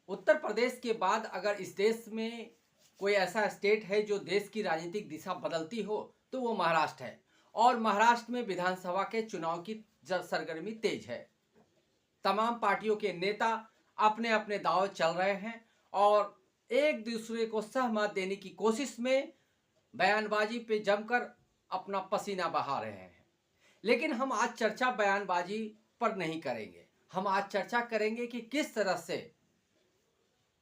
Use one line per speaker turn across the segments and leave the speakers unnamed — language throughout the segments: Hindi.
उत्तर प्रदेश के बाद अगर इस देश में कोई ऐसा स्टेट है जो देश की राजनीतिक दिशा बदलती हो तो वो महाराष्ट्र है। और महाराष्ट्र में विधानसभा के चुनाव की सरगर्मी तेज है। तमाम पार्टियों के नेता अपने अपने दाव चल रहे हैं और एक दूसरे को सहमत देने की कोशिश में बयानबाजी पे जमकर अपना पसीना बहा रहे हैं। लेकिन हम आज चर्चा बयानबाजी पर नहीं करेंगे। हम आज चर्चा करेंगे कि किस तरह से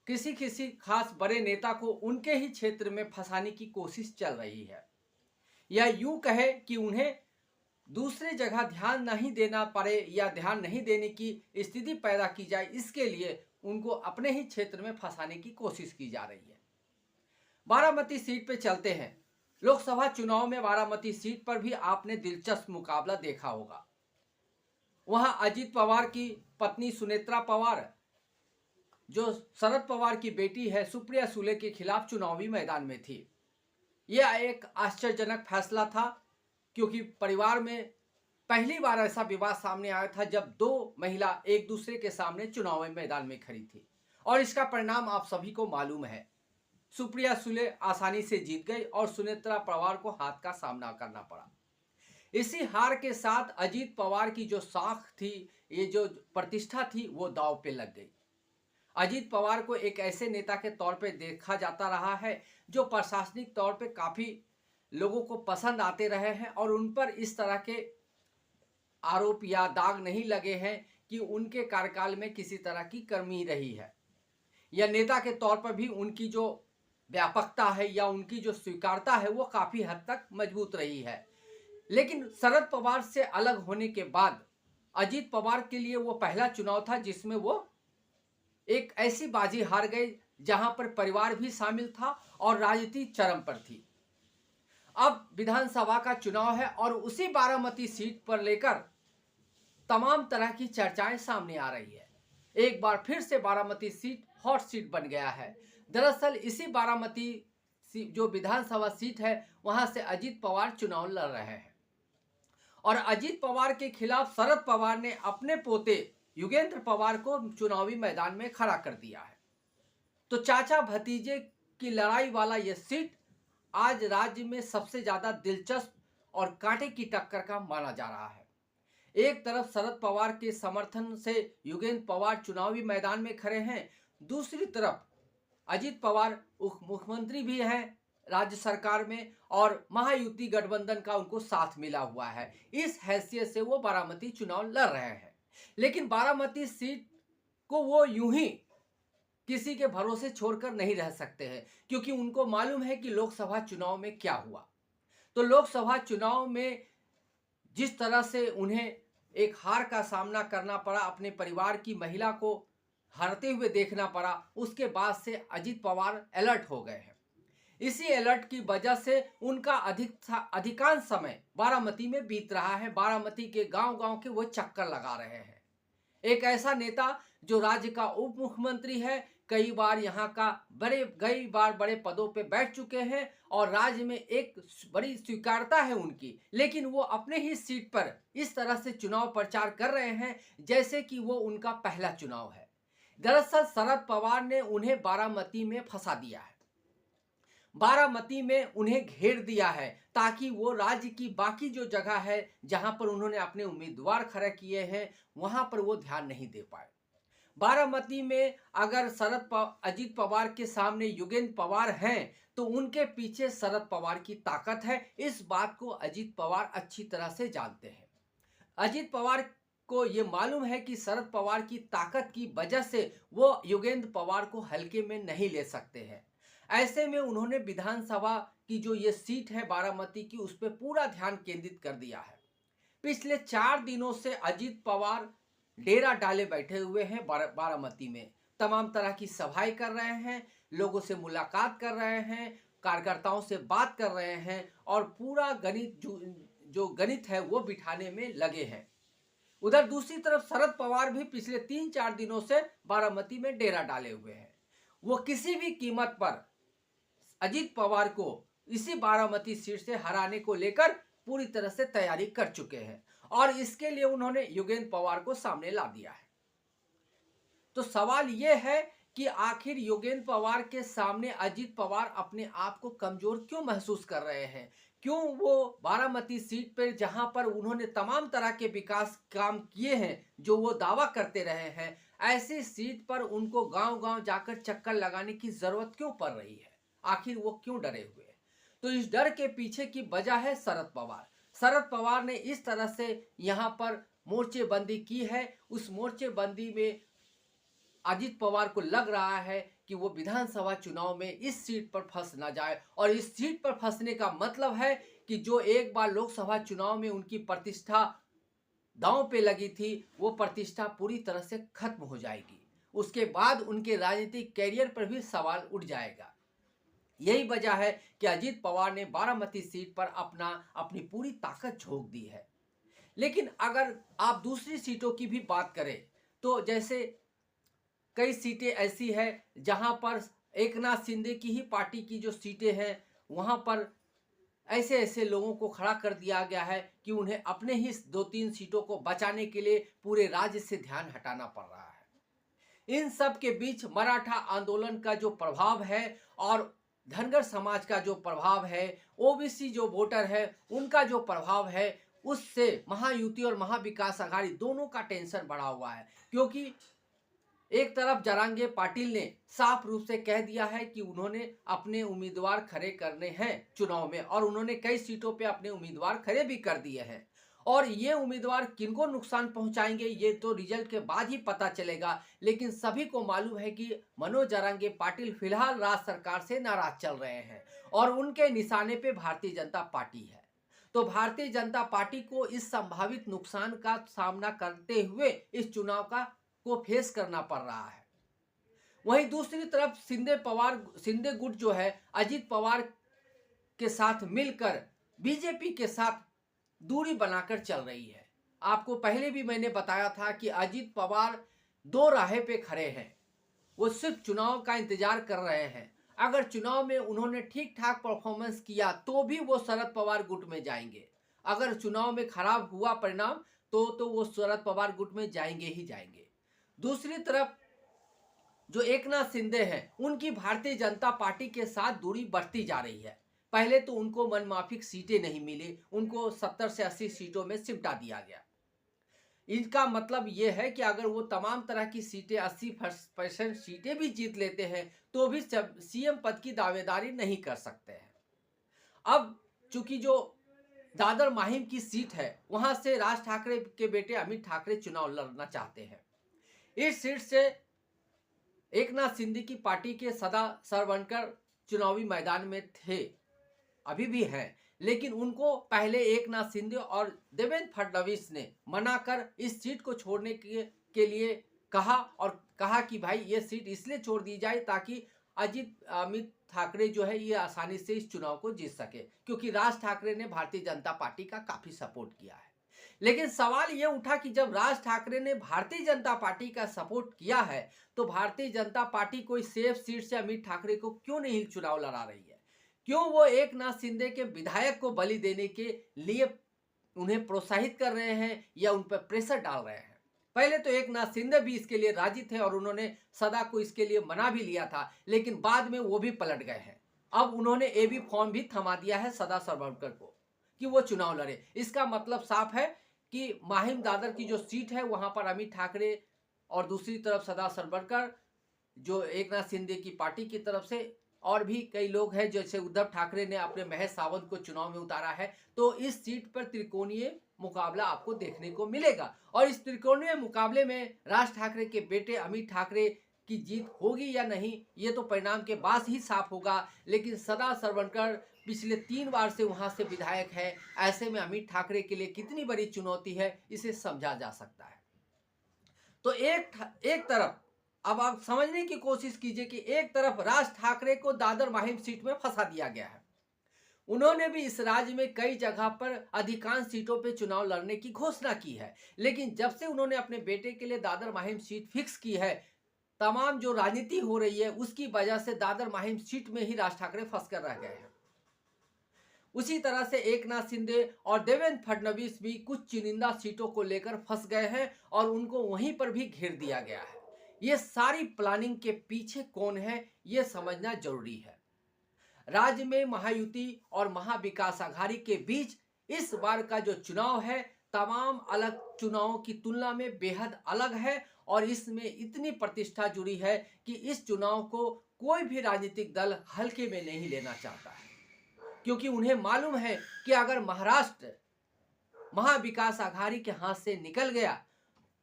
किसी किसी खास बड़े नेता को उनके ही क्षेत्र में फंसाने की कोशिश चल रही है, या यूं कहे कि उन्हें दूसरे जगह ध्यान नहीं देना पड़े या ध्यान नहीं देने की स्थिति पैदा की जाए, इसके लिए उनको अपने ही क्षेत्र में फंसाने की कोशिश की जा रही है। बारामती सीट पे चलते हैं। लोकसभा चुनाव में बारामती सीट पर भी आपने दिलचस्प मुकाबला देखा होगा। वहां अजित पवार की पत्नी सुनेत्रा पवार, जो शरद पवार की बेटी है, सुप्रिया सुले के खिलाफ चुनावी मैदान में थी। यह एक आश्चर्यजनक फैसला था, क्योंकि परिवार में पहली बार ऐसा विवाद सामने आया था जब दो महिला एक दूसरे के सामने चुनावी मैदान में खड़ी थी। और इसका परिणाम आप सभी को मालूम है। सुप्रिया सुले आसानी से जीत गई और सुनेत्रा पवार को हाथ का सामना करना पड़ा। इसी हार के साथ अजीत पवार की जो साख थी, ये जो प्रतिष्ठा थी, वो दांव पे लग गई। अजीत पवार को एक ऐसे नेता के तौर पे देखा जाता रहा है जो प्रशासनिक तौर पे काफ़ी लोगों को पसंद आते रहे हैं और उन पर इस तरह के आरोप या दाग नहीं लगे हैं कि उनके कार्यकाल में किसी तरह की कमी रही है, या नेता के तौर पर भी उनकी जो व्यापकता है या उनकी जो स्वीकारता है वो काफ़ी हद तक मजबूत रही है। लेकिन शरद पवार से अलग होने के बाद अजीत पवार के लिए वो पहला चुनाव था जिसमें वो एक ऐसी बाजी हार गए जहां पर परिवार भी शामिल था और राजनीति चरम पर थी। अब विधानसभा का चुनाव है और उसी बारामती सीट पर लेकर तमाम तरह की चर्चाएं सामने आ रही है। एक बार फिर से बारामती सीट हॉट सीट बन गया है। दरअसल इसी बारामती जो विधानसभा सीट है, वहां से अजीत पवार चुनाव लड़ रहे हैं और अजीत पवार के खिलाफ शरद पवार ने अपने पोते युगेंद्र पवार को चुनावी मैदान में खड़ा कर दिया है। तो चाचा भतीजे की लड़ाई वाला यह सीट आज राज्य में सबसे ज्यादा दिलचस्प और कांटे की टक्कर का माना जा रहा है। एक तरफ शरद पवार के समर्थन से युगेंद्र पवार चुनावी मैदान में खड़े हैं, दूसरी तरफ अजीत पवार मुख्यमंत्री भी हैं राज्य सरकार में और महायुति गठबंधन का उनको साथ मिला हुआ है। इस हैसियत से वो बारामती चुनाव लड़ रहे हैं। लेकिन बारामती सीट को वो यूं ही किसी के भरोसे छोड़कर नहीं रह सकते हैं, क्योंकि उनको मालूम है कि लोकसभा चुनाव में क्या हुआ। तो लोकसभा चुनाव में जिस तरह से उन्हें एक हार का सामना करना पड़ा, अपने परिवार की महिला को हारते हुए देखना पड़ा, उसके बाद से अजीत पवार अलर्ट हो गए हैं। इसी अलर्ट की वजह से उनका अधिकांश समय बारामती में बीत रहा है। बारामती के गांव-गांव के वो चक्कर लगा रहे हैं। एक ऐसा नेता जो राज्य का उप मुख्यमंत्री है, कई बार यहाँ का बड़े पदों पे बैठ चुके हैं और राज्य में एक बड़ी स्वीकारता है उनकी, लेकिन वो अपने ही सीट पर इस तरह से चुनाव प्रचार कर रहे हैं जैसे कि वो उनका पहला चुनाव है। दरअसल शरद पवार ने उन्हें बारामती में फंसा दिया है, बारामती में उन्हें घेर दिया है, ताकि वो राज्य की बाकी जो जगह है जहां पर उन्होंने अपने उम्मीदवार खड़े किए हैं वहां पर वो ध्यान नहीं दे पाए। बारामती में अगर अजीत पवार के सामने युगेंद्र पवार हैं तो उनके पीछे शरद पवार की ताकत है। इस बात को अजीत पवार अच्छी तरह से जानते हैं। अजीत पवार को ये मालूम है कि शरद पवार की ताकत की वजह से वो युगेंद्र पवार को हल्के में नहीं ले सकते हैं। ऐसे में उन्होंने विधानसभा की जो ये सीट है बारामती की, उस पर पूरा ध्यान केंद्रित कर दिया है। पिछले 4 दिनों से अजीत पवार डेरा डाले बैठे हुए हैं बारामती में। तमाम तरह की सभाएं कर रहे हैं, लोगों से मुलाकात कर रहे हैं, कार्यकर्ताओं से बात कर रहे हैं और पूरा गणित जो गणित है वो बिठाने में लगे हैं। उधर दूसरी तरफ शरद पवार भी पिछले 3-4 दिनों से बारामती में डेरा डाले हुए हैं। वो किसी भी कीमत पर अजीत पवार को इसी बारामती सीट से हराने को लेकर पूरी तरह से तैयारी कर चुके हैं और इसके लिए उन्होंने युगेंद्र पवार को सामने ला दिया है। तो सवाल यह है कि आखिर योगेंद्र पवार के सामने अजीत पवार अपने आप को कमजोर क्यों महसूस कर रहे हैं। क्यों वो बारामती सीट पर, जहां पर उन्होंने तमाम तरह के विकास काम किए हैं जो वो दावा करते रहे हैं, ऐसी सीट पर उनको गांव-गांव जाकर चक्कर लगाने की जरूरत क्यों पड़ रही है। आखिर वो क्यों डरे हुए हैं। तो इस डर के पीछे की वजह है शरद पवार। शरद पवार ने इस तरह से यहां पर मोर्चेबंदी की है। उस मोर्चेबंदी में अजीत पवार को लग रहा है कि वो विधानसभा चुनाव में इस सीट पर फंस ना जाए, और इस सीट पर फंसने का मतलब है कि जो एक बार लोकसभा चुनाव में उनकी प्रतिष्ठा दांव पे लगी थी, वो प्रतिष्ठा पूरी तरह से खत्म हो जाएगी। उसके बाद उनके राजनीतिक कैरियर पर भी सवाल उठ जाएगा। यही वजह है कि अजीत पवार ने बारामती सीट पर अपनी पूरी ताकत झोंक दी है। लेकिन अगर आप दूसरी सीटों की भी बात करें, तो जैसे कई सीटें ऐसी है जहां पर एकनाथ शिंदे की ही पार्टी की जो सीटें हैं, वहां पर ऐसे ऐसे लोगों को खड़ा कर दिया गया है कि उन्हें अपने ही 2-3 सीटों को बचाने के लिए पूरे राज्य से ध्यान हटाना पड़ रहा है। इन सब के बीच मराठा आंदोलन का जो प्रभाव है और धनगर समाज का जो प्रभाव है, ओबीसी जो वोटर है उनका जो प्रभाव है, उससे महायुति और महाविकास आघाड़ी दोनों का टेंशन बढ़ा हुआ है। क्योंकि एक तरफ जरांगे पाटिल ने साफ रूप से कह दिया है कि उन्होंने अपने उम्मीदवार खड़े करने हैं चुनाव में, और उन्होंने कई सीटों पे अपने उम्मीदवार खड़े भी कर दिए हैं। और ये उम्मीदवार किनको नुकसान पहुंचाएंगे ये तो रिजल्ट के बाद ही पता चलेगा। लेकिन सभी को मालूम है कि मनोज जरांगे पाटिल फिलहाल राज्य सरकार से नाराज चल रहे हैं और उनके निशाने पे भारतीय जनता पार्टी है। तो भारतीय जनता पार्टी को इस संभावित नुकसान का सामना करते हुए इस चुनाव को फेस करना पड़ रहा है। वहीं दूसरी तरफ शिंदे गुट जो है अजीत पवार के साथ मिलकर बीजेपी के साथ दूरी बनाकर चल रही है। आपको पहले भी मैंने बताया था कि अजीत पवार दो राहे पे खड़े हैं। वो सिर्फ चुनाव का इंतजार कर रहे हैं। अगर चुनाव में उन्होंने ठीक ठाक परफॉर्मेंस किया तो भी वो शरद पवार गुट में जाएंगे। अगर चुनाव में खराब हुआ परिणाम तो वो शरद पवार गुट में जाएंगे ही जाएंगे। दूसरी तरफ जो एकनाथ शिंदे हैं, उनकी भारतीय जनता पार्टी के साथ दूरी बढ़ती जा रही है। पहले तो उनको मनमाफिक सीटें नहीं मिली, उनको 70 से 80 सीटों में सिमटा दिया गया। इसका मतलब यह है कि अगर वो तमाम तरह की सीटें 80% सीटें भी जीत लेते हैं तो भी सीएम पद की दावेदारी नहीं कर सकते हैं। अब चूंकि जो दादर माहिम की सीट है, वहां से राज ठाकरे के बेटे अमित ठाकरे चुनाव लड़ना चाहते हैं। इस सीट से एकनाथ शिंदे की पार्टी के सदा सरवनकर चुनावी मैदान में थे, अभी भी हैं, लेकिन उनको पहले एकनाथ शिंदे और देवेंद्र फडणवीस ने मनाकर इस सीट को छोड़ने के लिए कहा, और कहा कि भाई ये सीट इसलिए छोड़ दी जाए ताकि अमित ठाकरे जो है ये आसानी से इस चुनाव को जीत सके, क्योंकि राज ठाकरे ने भारतीय जनता पार्टी का काफी सपोर्ट किया है। लेकिन सवाल यह उठा कि जब राज ठाकरे ने भारतीय जनता पार्टी का सपोर्ट किया है तो भारतीय जनता पार्टी कोई सेफ सीट से अमित ठाकरे को क्यों नहीं चुनाव लड़ा रही है। क्यों वो एकनाथ शिंदे के विधायक को बलि देने के लिए उन्हें प्रोत्साहित कर रहे हैं या उन पर प्रेशर डाल रहे हैं। पहले तो एकनाथ शिंदे भी इसके लिए राजी थे और उन्होंने सदा को इसके लिए मना भी लिया था, लेकिन बाद में वो भी पलट गए हैं। अब उन्होंने एबी फॉर्म भी थमा दिया है सदा सरवनकर को कि वो चुनाव लड़े। इसका मतलब साफ है कि माहिम दादर की जो सीट है वहां पर अमित ठाकरे और दूसरी तरफ सदा सरवनकर जो एकनाथ शिंदे की पार्टी की तरफ से और भी कई लोग हैं, जैसे उद्धव ठाकरे ने अपने महेश सावंत को चुनाव में उतारा है। तो इस सीट पर त्रिकोणीय मुकाबला आपको देखने को मिलेगा, और इस त्रिकोणीय मुकाबले में राज ठाकरे के बेटे अमित ठाकरे की जीत होगी या नहीं ये तो परिणाम के बाद ही साफ होगा। लेकिन सदा सरवनकर पिछले 3 बार से वहां से विधायक है, ऐसे में अमित ठाकरे के लिए कितनी बड़ी चुनौती है इसे समझा जा सकता है। तो एक तरफ अब आप समझने की कोशिश कीजिए कि एक तरफ राज ठाकरे को दादर माहिम सीट में फंसा दिया गया है। उन्होंने भी इस राज्य में कई जगह पर अधिकांश सीटों पे चुनाव लड़ने की घोषणा की है, लेकिन जब से उन्होंने अपने बेटे के लिए दादर माहिम सीट फिक्स की है, तमाम जो राजनीति हो रही है उसकी वजह से दादर माहिम सीट में ही राज ठाकरे फंस कर रह गए हैं। उसी तरह से एकनाथ शिंदे और देवेंद्र फडणवीस भी कुछ चुनिंदा सीटों को लेकर फंस गए हैं और उनको वहीं पर भी घेर दिया गया है। ये सारी प्लानिंग के पीछे कौन है, ये समझना जरूरी है। राज्य में महायुति और महाविकास आघाड़ी के बीच इस बार का जो चुनाव है तमाम अलग चुनावों की तुलना में बेहद अलग है और इसमें इतनी प्रतिष्ठा जुड़ी है कि इस चुनाव को कोई भी राजनीतिक दल हल्के में नहीं लेना चाहता है, क्योंकि उन्हें मालूम है कि अगर महाराष्ट्र महाविकास आघाड़ी के हाथ से निकल गया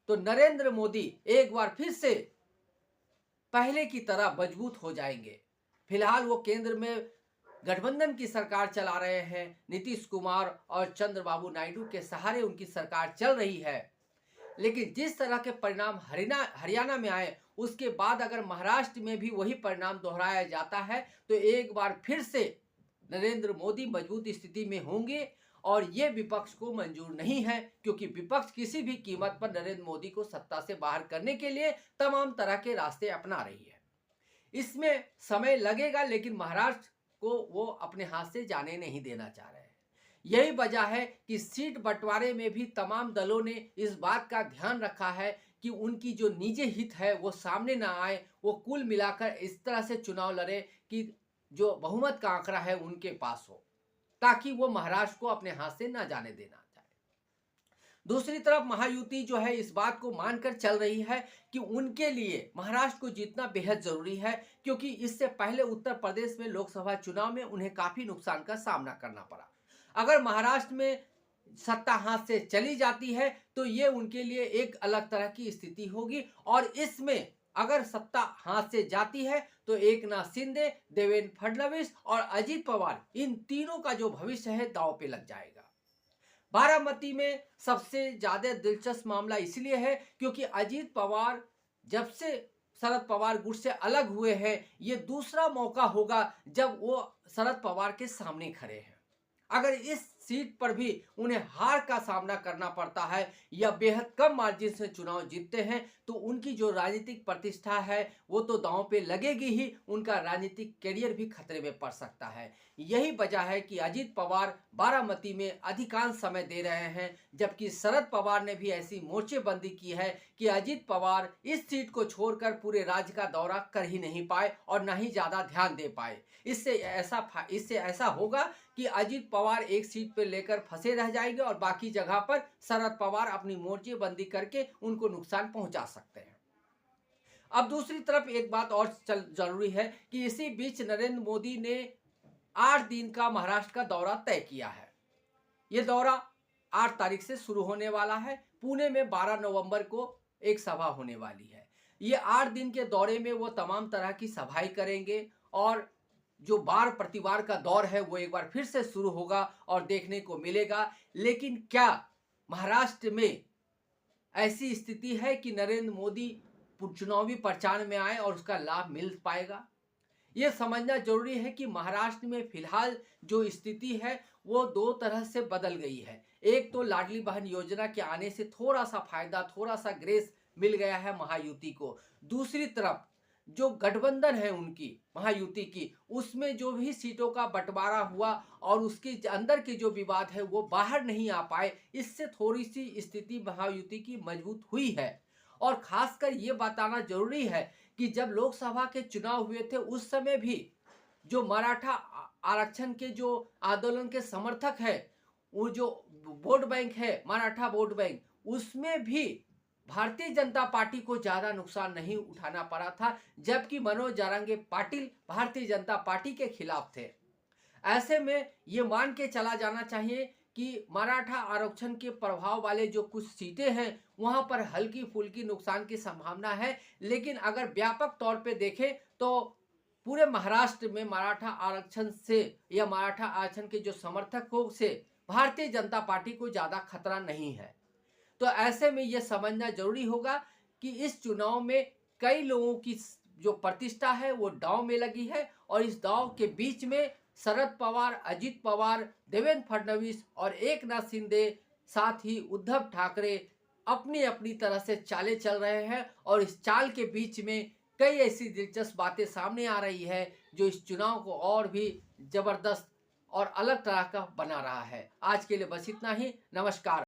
तो नरेंद्र मोदी एक बार फिर से पहले की तरह मजबूत हो जाएंगे। फिलहाल वो केंद्र में गठबंधन की सरकार चला रहे हैं, नीतीश कुमार और चंद्रबाबू नायडू के सहारे उनकी सरकार चल रही है। लेकिन जिस तरह के परिणाम हरियाणा में आए उसके बाद अगर महाराष्ट्र में भी वही परिणाम दोहराया जाता है तो एक बार फिर से नरेंद्र मोदी मजबूत स्थिति में होंगे और ये विपक्ष को मंजूर नहीं है, क्योंकि विपक्ष किसी भी कीमत पर नरेंद्र मोदी को सत्ता से बाहर करने के लिए तमाम तरह के रास्ते अपना रही है। इसमें समय लगेगा लेकिन महाराष्ट्र को वो अपने हाथ से जाने नहीं देना चाह रहे हैं। यही वजह है कि सीट बंटवारे में भी तमाम दलों ने इस बात का ध्यान रखा है कि उनकी जो निजी हित है वो सामने ना आए, वो कुल मिलाकर इस तरह से चुनाव लड़े कि जो बहुमत का आंकड़ा है उनके पास हो, ताकि वो महाराष्ट्र को अपने हाथ से ना जाने देना चाहे। दूसरी तरफ महायुति जो है इस बात को मानकर चल रही है कि उनके लिए महाराष्ट्र को जीतना बेहद जरूरी है, क्योंकि इससे पहले उत्तर प्रदेश में लोकसभा चुनाव में उन्हें काफी नुकसान का सामना करना पड़ा। अगर महाराष्ट्र में सत्ता हाथ से चली जाती है तो ये उनके लिए एक अलग तरह की स्थिति होगी और इसमें अगर सत्ता हाथ से जाती है तो एकनाथ शिंदे, देवेंद्र फडणवीस और अजित पवार, इन तीनों का जो भविष्य है दांव पे लग जाएगा। बारामती में सबसे ज्यादा दिलचस्प मामला इसलिए है क्योंकि अजित पवार जब से शरद पवार गुट से अलग हुए हैं, ये दूसरा मौका होगा जब वो शरद पवार के सामने खड़े हैं। अगर इस सीट पर भी उन्हें हार का सामना करना पड़ता है या बेहद कम मार्जिन से चुनाव जीतते हैं तो उनकी जो राजनीतिक प्रतिष्ठा है वो तो दांव पे लगेगी ही, उनका राजनीतिक करियर भी खतरे में पड़ सकता है। यही वजह है कि अजित पवार बारामती में अधिकांश समय दे रहे हैं, जबकि शरद पवार ने भी ऐसी मोर्चेबंदी की है कि अजित पवार इस सीट को छोड़कर पूरे राज्य का दौरा कर ही नहीं पाए और न ही ज्यादा ध्यान दे पाए। इससे ऐसा होगा कि अजित पवार एक सीट पर लेकर फंसे रह जाएंगे और बाकी जगह पर शरद पवार अपनी मोर्चेबंदी करके उनको नुकसान पहुंचा सकते हैं। अब दूसरी तरफ एक बात और जरूरी है कि इसी बीच नरेंद्र मोदी ने 8 दिन का महाराष्ट्र का दौरा तय किया है। यह दौरा 8 तारीख से शुरू होने वाला है। पुणे में 12 नवंबर को एक सभा होने वाली है। ये 8 दिन के दौरे में वो तमाम तरह की सभाएं करेंगे और जो बार प्रतिवार का दौर है वो एक बार फिर से शुरू होगा और देखने को मिलेगा। लेकिन क्या महाराष्ट्र में ऐसी स्थिति है कि नरेंद्र मोदी चुनावी प्रचार में आए और उसका लाभ मिल पाएगा? यह समझना जरूरी है कि महाराष्ट्र में फिलहाल जो स्थिति है वो 2 तरह से बदल गई है। एक तो लाडली बहन योजना के आने से थोड़ा सा फायदा, थोड़ा सा ग्रेस मिल गया है महायुति को। दूसरी तरफ जो गठबंधन है उनकी महायुति की, उसमें जो भी सीटों का बंटवारा हुआ और उसके अंदर के जो विवाद है वो बाहर नहीं आ पाए, इससे थोड़ी सी स्थिति महायुति की मजबूत हुई है। और खासकर ये बताना जरूरी है कि जब लोकसभा के चुनाव हुए थे उस समय भी जो मराठा आरक्षण के जो आंदोलन के समर्थक है, वो जो वोट बैंक है मराठा वोट बैंक, उसमें भी भारतीय जनता पार्टी को ज्यादा नुकसान नहीं उठाना पड़ा था, जबकि मनोज जारंगे पाटिल भारतीय जनता पार्टी के खिलाफ थे। ऐसे में ये मान के चला जाना चाहिए कि मराठा आरक्षण के प्रभाव वाले जो कुछ सीटें हैं वहां पर हल्की फुल्की नुकसान की संभावना है, लेकिन अगर व्यापक तौर पे देखें तो पूरे महाराष्ट्र में मराठा आरक्षण से या मराठा आरक्षण के जो समर्थकों से भारतीय जनता पार्टी को ज्यादा खतरा नहीं है। तो ऐसे में यह समझना जरूरी होगा कि इस चुनाव में कई लोगों की जो प्रतिष्ठा है वो दांव में लगी है और इस दांव के बीच में शरद पवार, अजित पवार, देवेंद्र फडणवीस और एकनाथ शिंदे, साथ ही उद्धव ठाकरे अपनी अपनी तरह से चालें चल रहे हैं और इस चाल के बीच में कई ऐसी दिलचस्प बातें सामने आ रही है जो इस चुनाव को और भी जबरदस्त और अलग तरह का बना रहा है। आज के लिए बस इतना ही। नमस्कार।